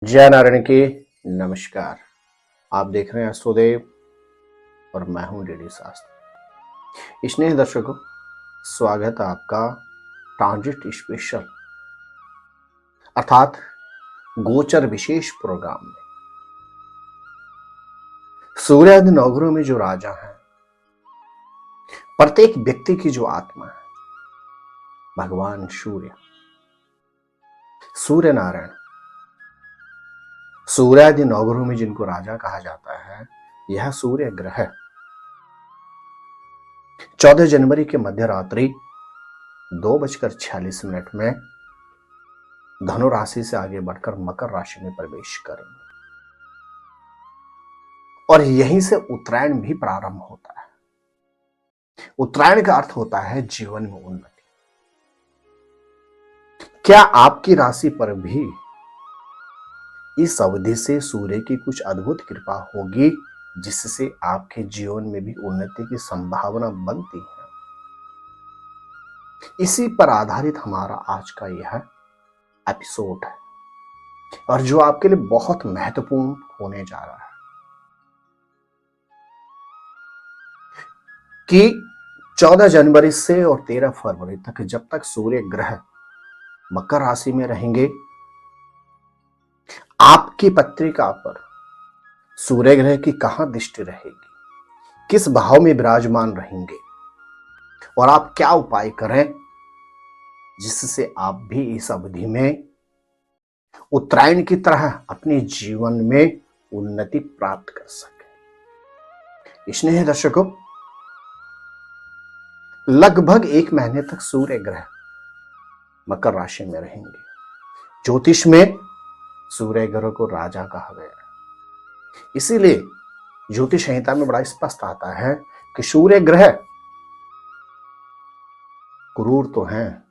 जय नारायण की नमस्कार। आप देख रहे हैं अश्वदेव और मैं हूं डीडी शास्त्री। स्नेह दर्शकों, स्वागत है आपका ट्रांजिट स्पेशल अर्थात गोचर विशेष प्रोग्राम में। सूर्यादि नवग्रहों में जो राजा हैं, प्रत्येक व्यक्ति की जो आत्मा है, भगवान सूर्य नारायण, सूर्यादि नवग्रहों में जिनको राजा कहा जाता है, यह सूर्य ग्रह 14 जनवरी के मध्य रात्रि 2:46 में धनु राशि से आगे बढ़कर मकर राशि में प्रवेश करेंगे और यहीं से उत्तरायण भी प्रारंभ होता है। उत्तरायण का अर्थ होता है जीवन में उन्नति। क्या आपकी राशि पर भी इस अवधि से सूर्य की कुछ अद्भुत कृपा होगी जिससे आपके जीवन में भी उन्नति की संभावना बनती है? इसी पर आधारित हमारा आज का यह एपिसोड है और जो आपके लिए बहुत महत्वपूर्ण होने जा रहा है कि 14 जनवरी से और 13 फरवरी तक जब तक सूर्य ग्रह मकर राशि में रहेंगे, आपकी पत्रिका पर सूर्य ग्रह की कहां दृष्टि रहेगी, किस भाव में विराजमान रहेंगे और आप क्या उपाय करें जिससे आप भी इस अवधि में उत्तरायण की तरह अपने जीवन में उन्नति प्राप्त कर सके। स्नेह दर्शकों, लगभग 1 महीने तक सूर्य ग्रह मकर राशि में रहेंगे। ज्योतिष में सूर्य ग्रह को राजा कहा गया है, इसीलिए ज्योतिष संहिता में बड़ा स्पष्ट आता है कि सूर्य ग्रह क्रूर तो हैं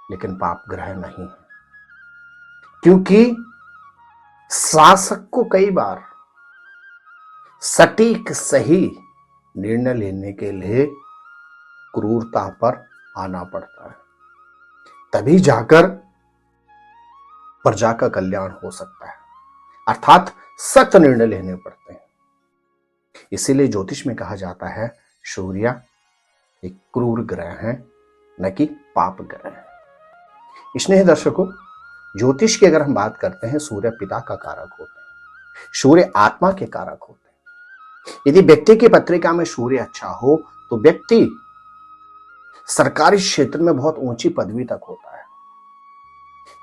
लेकिन पाप ग्रह नहीं है, क्योंकि शासक को कई बार सटीक सही निर्णय लेने के लिए क्रूरता पर आना पड़ता है, तभी जाकर प्रजा का कल्याण हो सकता है, अर्थात सख्त निर्णय लेने पड़ते हैं। इसीलिए ज्योतिष में कहा जाता है सूर्य एक क्रूर ग्रह है, न कि पाप ग्रह है। स्नेह दर्शकों, ज्योतिष की अगर हम बात करते हैं, सूर्य पिता का कारक होते हैं, सूर्य आत्मा के कारक होते हैं। यदि व्यक्ति की पत्रिका में सूर्य अच्छा हो तो व्यक्ति सरकारी क्षेत्र में बहुत ऊंची पदवी तक होता है।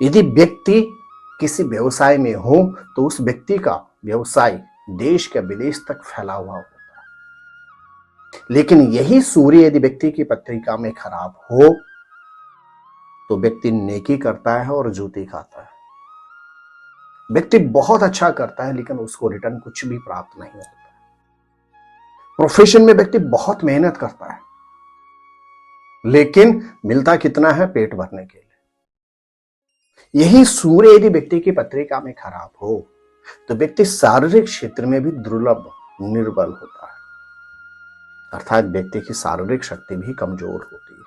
यदि व्यक्ति किसी व्यवसाय में हो तो उस व्यक्ति का व्यवसाय देश के विदेश तक फैला हुआ होता है। लेकिन यही सूर्य यदि व्यक्ति की पत्रिका में खराब हो तो व्यक्ति नेकी करता है और जूती खाता है। व्यक्ति बहुत अच्छा करता है लेकिन उसको रिटर्न कुछ भी प्राप्त नहीं होता। प्रोफेशन में व्यक्ति बहुत मेहनत करता है लेकिन मिलता कितना है? पेट भरने के लिए। यही सूर्य यदि व्यक्ति की पत्रिका में खराब हो तो व्यक्ति शारीरिक क्षेत्र में भी दुर्लभ, निर्बल होता है, अर्थात व्यक्ति की शारीरिक शक्ति भी कमजोर होती है।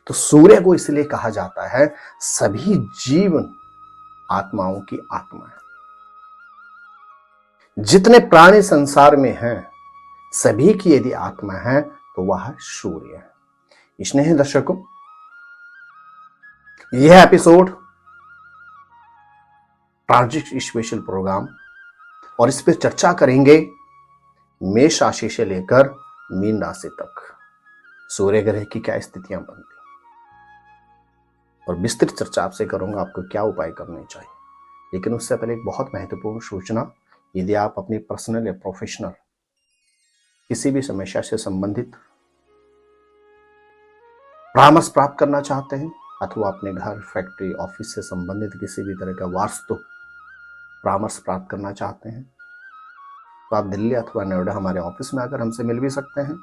तो सूर्य को इसलिए कहा जाता है सभी जीवन आत्माओं की आत्मा है। जितने प्राणी संसार में हैं, सभी की यदि आत्मा है तो वह सूर्य है। स्नेह दर्शकों, यह एपिसोड ट्रांजिट स्पेशल प्रोग्राम और इस पर चर्चा करेंगे मेष राशि से लेकर मीन राशि तक सूर्य ग्रह की क्या स्थितियां बनती और विस्तृत चर्चा आपसे करूंगा आपको क्या उपाय करने चाहिए। लेकिन उससे पहले एक बहुत महत्वपूर्ण सूचना, यदि आप अपनी पर्सनल या प्रोफेशनल किसी भी समस्या से संबंधित परामर्श प्राप्त करना चाहते हैं अथवा अपने घर, फैक्ट्री, ऑफिस से संबंधित किसी भी तरह का वास्तु परामर्श प्राप्त करना चाहते हैं तो आप दिल्ली अथवा नोएडा हमारे ऑफिस में आकर हमसे मिल भी सकते हैं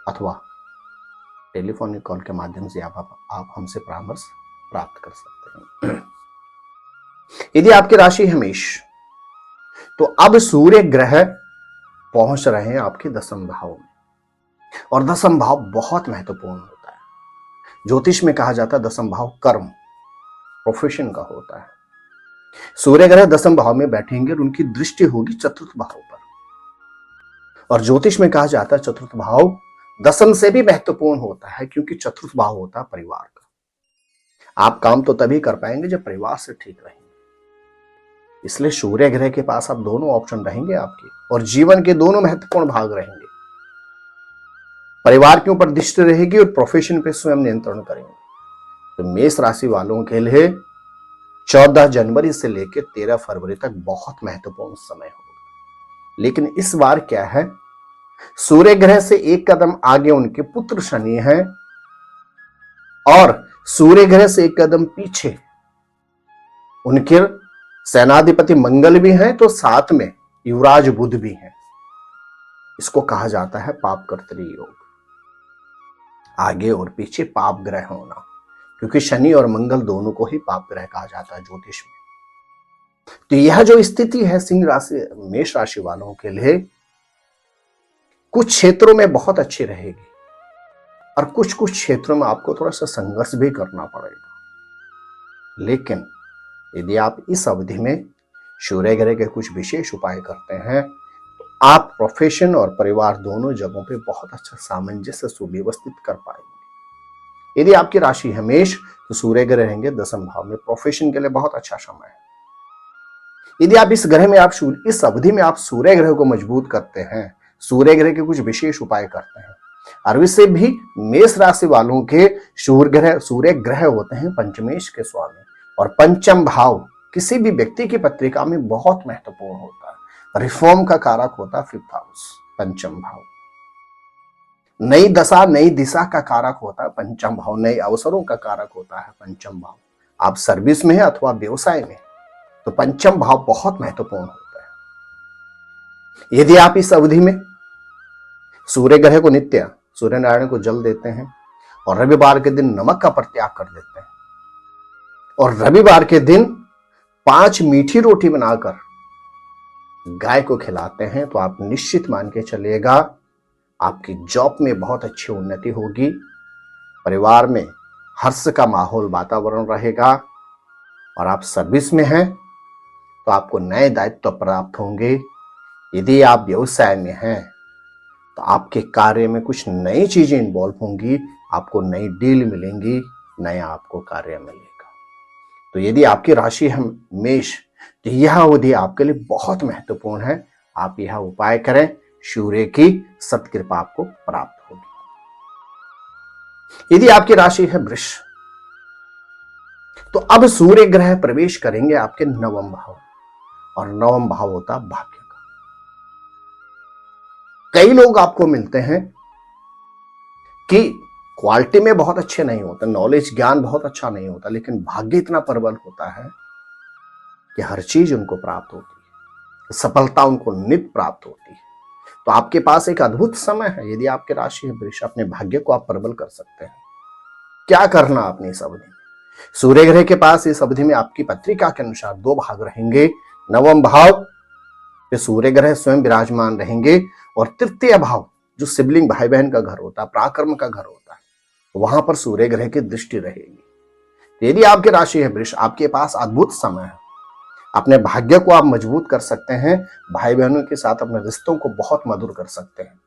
अथवा टेलीफोनिक कॉल के माध्यम से आप हमसे परामर्श प्राप्त कर सकते हैं। यदि आपकी राशि है मेष, तो अब सूर्य ग्रह पहुंच रहे हैं आपके 10वें भाव में और 10वां भाव बहुत महत्वपूर्ण होता है। ज्योतिष में कहा जाता है 10वां भाव कर्म, प्रोफेशन का होता है। सूर्य ग्रह दसम भाव में बैठेंगे और उनकी दृष्टि होगी चतुर्थ भाव पर। और ज्योतिष में कहा जाता है चतुर्थ भाव दसम से भी महत्वपूर्ण होता है, क्योंकि चतुर्थ भाव होता है परिवार का। आप काम तो तभी कर पाएंगे जब परिवार से ठीक रहेंगे। इसलिए सूर्य ग्रह के पास आप दोनों ऑप्शन रहेंगे आपके, और जीवन के दोनों महत्वपूर्ण भाग रहेंगे। परिवार के ऊपर दृष्टि रहेगी और प्रोफेशन पे स्वयं नियंत्रण करेंगे। तो मेष राशि वालों के लिए 14 जनवरी से लेकर 13 फरवरी तक बहुत महत्वपूर्ण समय होगा। लेकिन इस बार क्या है, सूर्य ग्रह से एक कदम आगे उनके पुत्र शनि हैं, और सूर्य ग्रह से एक कदम पीछे उनके सेनाधिपति मंगल भी हैं, तो साथ में युवराज बुध भी हैं। इसको कहा जाता है पाप कर्तरी योग। आगे और पीछे पाप ग्रह होना, क्योंकि शनि और मंगल दोनों को ही पाप ग्रह कहा जाता है ज्योतिष में। तो यह जो स्थिति है सिंह राशि मेष राशि वालों के लिए कुछ क्षेत्रों में बहुत अच्छी रहेगी, और कुछ कुछ क्षेत्रों में आपको थोड़ा सा संघर्ष भी करना पड़ेगा। लेकिन यदि आप इस अवधि में सूर्य ग्रह के कुछ विशेष उपाय करते हैं तो आप प्रोफेशन और परिवार दोनों जगहों पे बहुत अच्छा सामंजस्य सुव्यवस्थित कर पाएंगे। यदि आपकी राशि है मेष, तो सूर्य ग्रह रहेंगे दसम भाव में, प्रोफेशन के लिए बहुत अच्छा समय है। यदि आप इस अवधि में आप सूर्य ग्रह को मजबूत करते हैं, सूर्य ग्रह के कुछ विशेष उपाय करते हैं, और वैसे भी मेष राशि वालों के सूर्य ग्रह होते हैं पंचमेश के स्वामी, और पंचम भाव किसी भी व्यक्ति की पत्रिका में बहुत महत्वपूर्ण होता है। रिफॉर्म का कारक होता है फिफ्थ हाउस, पंचम भाव। नई दशा नई दिशा का कारक होता है पंचम भाव, नए अवसरों का कारक होता है पंचम भाव। आप सर्विस में है अथवा व्यवसाय में, तो पंचम भाव बहुत महत्वपूर्ण होता है। यदि आप इस अवधि में सूर्य ग्रह को नित्य सूर्य नारायण को जल देते हैं, और रविवार के दिन नमक का परित्याग कर देते हैं, और रविवार के दिन 5 मीठी रोटी बनाकर गाय को खिलाते हैं, तो आप निश्चित मान के चलिएगा आपकी जॉब में बहुत अच्छी उन्नति होगी, परिवार में हर्ष का माहौल वातावरण रहेगा, और आप सर्विस में हैं तो आपको नए दायित्व प्राप्त होंगे। यदि आप व्यवसाय में हैं तो आपके कार्य में कुछ नई चीजें इन्वॉल्व होंगी, आपको नई डील मिलेंगी, नया आपको कार्य मिलेगा। तो यदि आपकी राशि है मेष, तो यह अवधि आपके लिए बहुत महत्वपूर्ण है। आप यह उपाय करें, सूर्य की सत्कृपा आपको प्राप्त होगी। यदि आपकी राशि है वृष, तो अब सूर्य ग्रह प्रवेश करेंगे आपके नवम भाव, और नवम भाव होता भाग्य का। कई लोग आपको मिलते हैं कि क्वालिटी में बहुत अच्छे नहीं होते, नॉलेज ज्ञान बहुत अच्छा नहीं होता, लेकिन भाग्य इतना प्रबल होता है कि हर चीज उनको प्राप्त होती है, सफलता उनको नित्य प्राप्त होती है। तो आपके पास एक अद्भुत समय है। यदि आपकी राशि है वृष, अपने भाग्य को आप प्रबल कर सकते हैं। क्या करना आपने इस अवधि में? सूर्य ग्रह के पास इस अवधि में आपकी पत्रिका के अनुसार 2 भाग रहेंगे। नवम भाव पे सूर्य ग्रह स्वयं विराजमान रहेंगे, और तृतीय भाव जो सिबलिंग भाई बहन का घर होता है, पराक्रम का घर होता है, वहां पर सूर्य ग्रह की दृष्टि रहेगी। यदि आपकी राशि है वृष, आपके पास अद्भुत समय है। अपने भाग्य को आप मजबूत कर सकते हैं, भाई बहनों के साथ अपने रिश्तों को बहुत मधुर कर सकते हैं।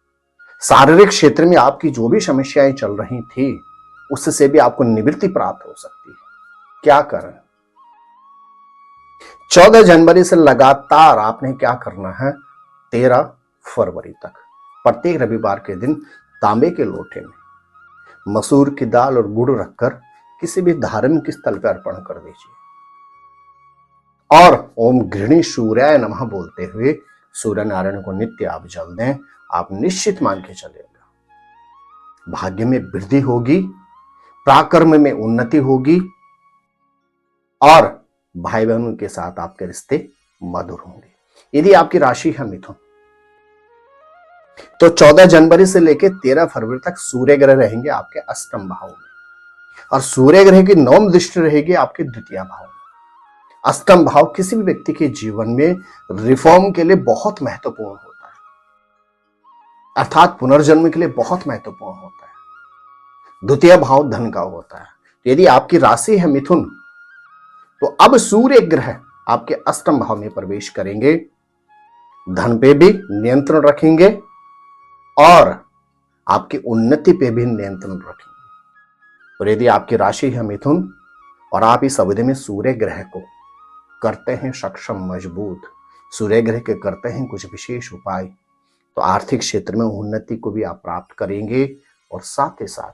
शारीरिक क्षेत्र में आपकी जो भी समस्याएं चल रही थी, उससे भी आपको निवृत्ति प्राप्त हो सकती है। क्या करें? 14 जनवरी से लगातार आपने क्या करना है, 13 फरवरी तक प्रत्येक रविवार के दिन तांबे के लोटे में मसूर की दाल और गुड़ रखकर किसी भी धार्मिक स्थल पर अर्पण कर दीजिए, और ओम गृहिणी सूर्याय नमः बोलते हुए सूर्य नारायण को नित्य आप जल दें। आप निश्चित मान के चलेगा भाग्य में वृद्धि होगी, पराक्रम में उन्नति होगी, और भाई बहनों के साथ आपके रिश्ते मधुर होंगे। यदि आपकी राशि है मिथुन, तो 14 जनवरी से लेकर 13 फरवरी तक सूर्य ग्रह रहेंगे आपके अष्टम भाव में, और सूर्य ग्रह की नवम दृष्टि रहेगी आपके द्वितीय भाव में। अष्टम भाव किसी भी व्यक्ति के जीवन में रिफॉर्म के लिए बहुत महत्वपूर्ण होता है, अर्थात पुनर्जन्म के लिए बहुत महत्वपूर्ण होता है। द्वितीय भाव धन का होता है। तो यदि आपकी राशि है मिथुन, तो अब सूर्य ग्रह आपके अष्टम भाव में प्रवेश करेंगे, धन पे भी नियंत्रण रखेंगे और आपकी उन्नति पे भी नियंत्रण रखेंगे। और यदि आपकी राशि है मिथुन और आप इस अवधि में सूर्य ग्रह को करते हैं सक्षम, मजबूत, सूर्य ग्रह के करते हैं कुछ विशेष उपाय, तो आर्थिक क्षेत्र में उन्नति को भी आप प्राप्त करेंगे और साथ ही साथ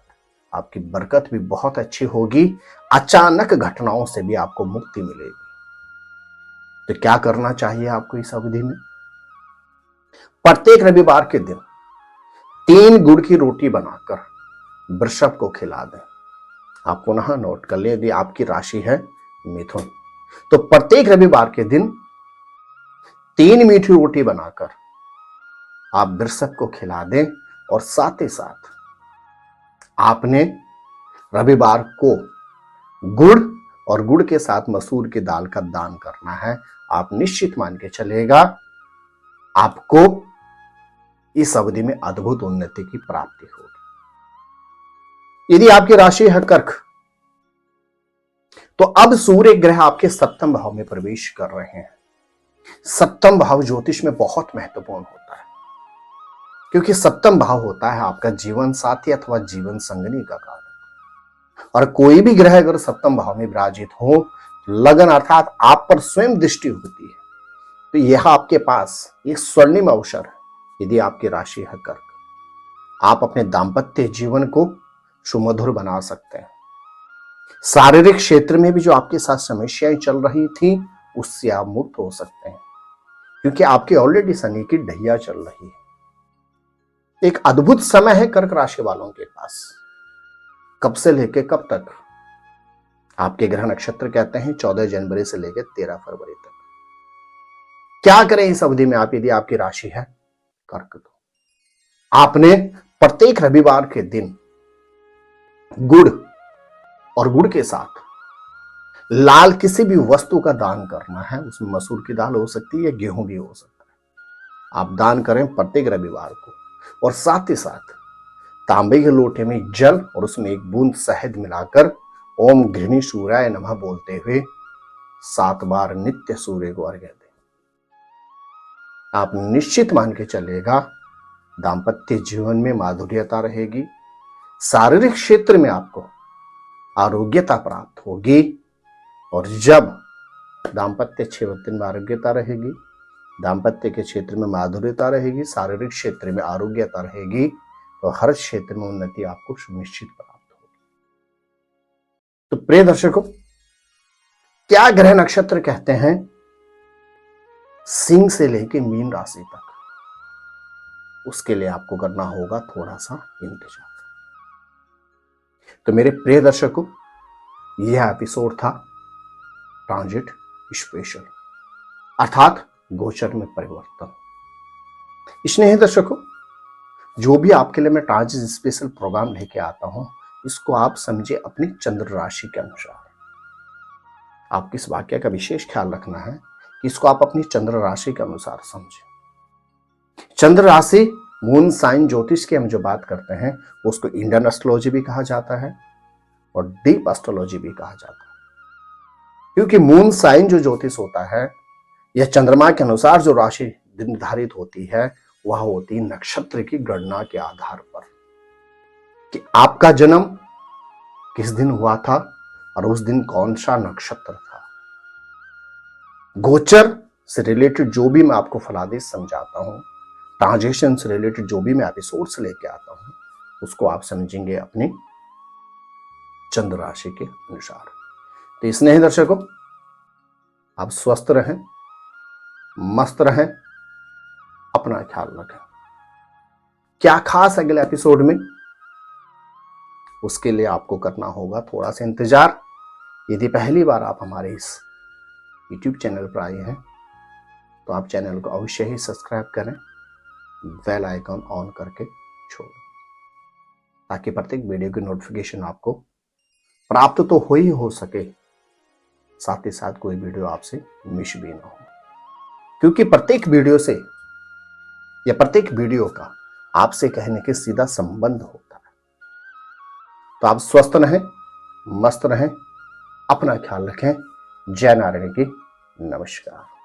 आपकी बरकत भी बहुत अच्छी होगी। अचानक घटनाओं से भी आपको मुक्ति मिलेगी। तो क्या करना चाहिए आपको इस अवधि में? प्रत्येक रविवार के दिन 3 गुड़ की रोटी बनाकर वृषभ को खिला दें। आप पुनः नोट कर ले, यदि आपकी राशि है मिथुन तो प्रत्येक रविवार के दिन 3 मीठी रोटी बनाकर आप वृषभ को खिला दें और साथ ही साथ आपने रविवार को गुड़ और गुड़ के साथ मसूर की दाल का दान करना है। आप निश्चित मान के चलेगा आपको इस अवधि में अद्भुत उन्नति की प्राप्ति होगी। यदि आपकी राशि है कर्क तो अब सूर्य ग्रह आपके सप्तम भाव में प्रवेश कर रहे हैं। सप्तम भाव ज्योतिष में बहुत महत्वपूर्ण होता है क्योंकि सप्तम भाव होता है आपका जीवन साथी अथवा जीवन संगनी का कारक। और कोई भी ग्रह अगर सप्तम भाव में विराजित हो, लगन अर्थात आप पर स्वयं दृष्टि होती है, तो यह आपके पास एक स्वर्णिम अवसर है। यदि आपकी राशि है कर्क, आप अपने दाम्पत्य जीवन को सुमधुर बना सकते हैं। शारीरिक क्षेत्र में भी जो आपके साथ समस्याएं चल रही थी उससे आप मुक्त हो सकते हैं क्योंकि आपकी ऑलरेडी शनि की ढैया चल रही है। एक अद्भुत समय है कर्क राशि वालों के पास। कब से लेके कब तक? आपके ग्रह नक्षत्र कहते हैं 14 जनवरी से लेकर 13 फरवरी तक। क्या करें इस अवधि में आप? यदि आपकी राशि है कर्क तो आपने प्रत्येक रविवार के दिन गुड़ और गुड़ के साथ लाल किसी भी वस्तु का दान करना है। उसमें मसूर की दाल हो सकती है या गेहूं भी हो सकता है। आप दान करें प्रत्येक रविवार को और साथ ही साथ तांबे के लोटे में जल और उसमें 1 बूंद शहद मिलाकर ओम घृणी सूर्याय नमः बोलते हुए 7 बार नित्य सूर्य को अर्घ्य दें। आप निश्चित मान के चलेगा दाम्पत्य जीवन में माधुर्यता रहेगी, शारीरिक क्षेत्र में आपको आरोग्यता प्राप्त होगी। और जब दाम्पत्य क्षेत्र में आरोग्यता रहेगी, दाम्पत्य के क्षेत्र में माधुर्यता रहेगी, शारीरिक क्षेत्र में आरोग्यता रहेगी, तो हर क्षेत्र में उन्नति आपको सुनिश्चित प्राप्त होगी। तो प्रिय दर्शकों, क्या ग्रह नक्षत्र कहते हैं सिंह से लेके मीन राशि तक? उसके लिए आपको करना होगा थोड़ा सा इंतजार। तो मेरे प्रिय दर्शकों, यह एपिसोड था ट्रांजिट स्पेशल अर्थात गोचर में परिवर्तन। स्नेही दर्शकों, जो भी आपके लिए मैं ट्रांजिट स्पेशल प्रोग्राम लेके आता हूं, इसको आप समझे अपनी चंद्र राशि के अनुसार। आपको इस वाक्य का विशेष ख्याल रखना है कि इसको आप अपनी चंद्र राशि के अनुसार समझें। चंद्र राशि मून साइन ज्योतिष की हम जो बात करते हैं उसको इंडियन एस्ट्रोलॉजी भी कहा जाता है और डीप एस्ट्रोलॉजी भी कहा जाता है। क्योंकि मून साइन जो ज्योतिष होता है यह चंद्रमा के अनुसार जो राशि निर्धारित होती है वह होती है नक्षत्र की गणना के आधार पर कि आपका जन्म किस दिन हुआ था और उस दिन कौन सा नक्षत्र था। गोचर से रिलेटेड जो भी मैं आपको फलादेश समझाता हूं, ट्रांजेक्शन से रिलेटेड जो भी मैं एपिसोड से लेके आता हूं, उसको आप समझेंगे अपनी चंद्र राशि के अनुसार। तो स्नेही दर्शकों, आप स्वस्थ रहें, मस्त रहें, अपना ख्याल रखें। क्या खास अगले एपिसोड में, उसके लिए आपको करना होगा थोड़ा सा इंतजार। यदि पहली बार आप हमारे इस YouTube चैनल पर आए हैं तो आप चैनल को अवश्य ही सब्सक्राइब करें, बेल आइकन ऑन करके छोड़ें ताकि प्रत्येक वीडियो की नोटिफिकेशन आपको प्राप्त तो हो सके, साथ ही साथ कोई वीडियो आपसे मिस भी ना हो। क्योंकि प्रत्येक वीडियो से या प्रत्येक वीडियो का आपसे कहने के सीधा संबंध होता है। तो आप स्वस्थ रहें, मस्त रहें, अपना ख्याल रखें। जय नारायण की नमस्कार।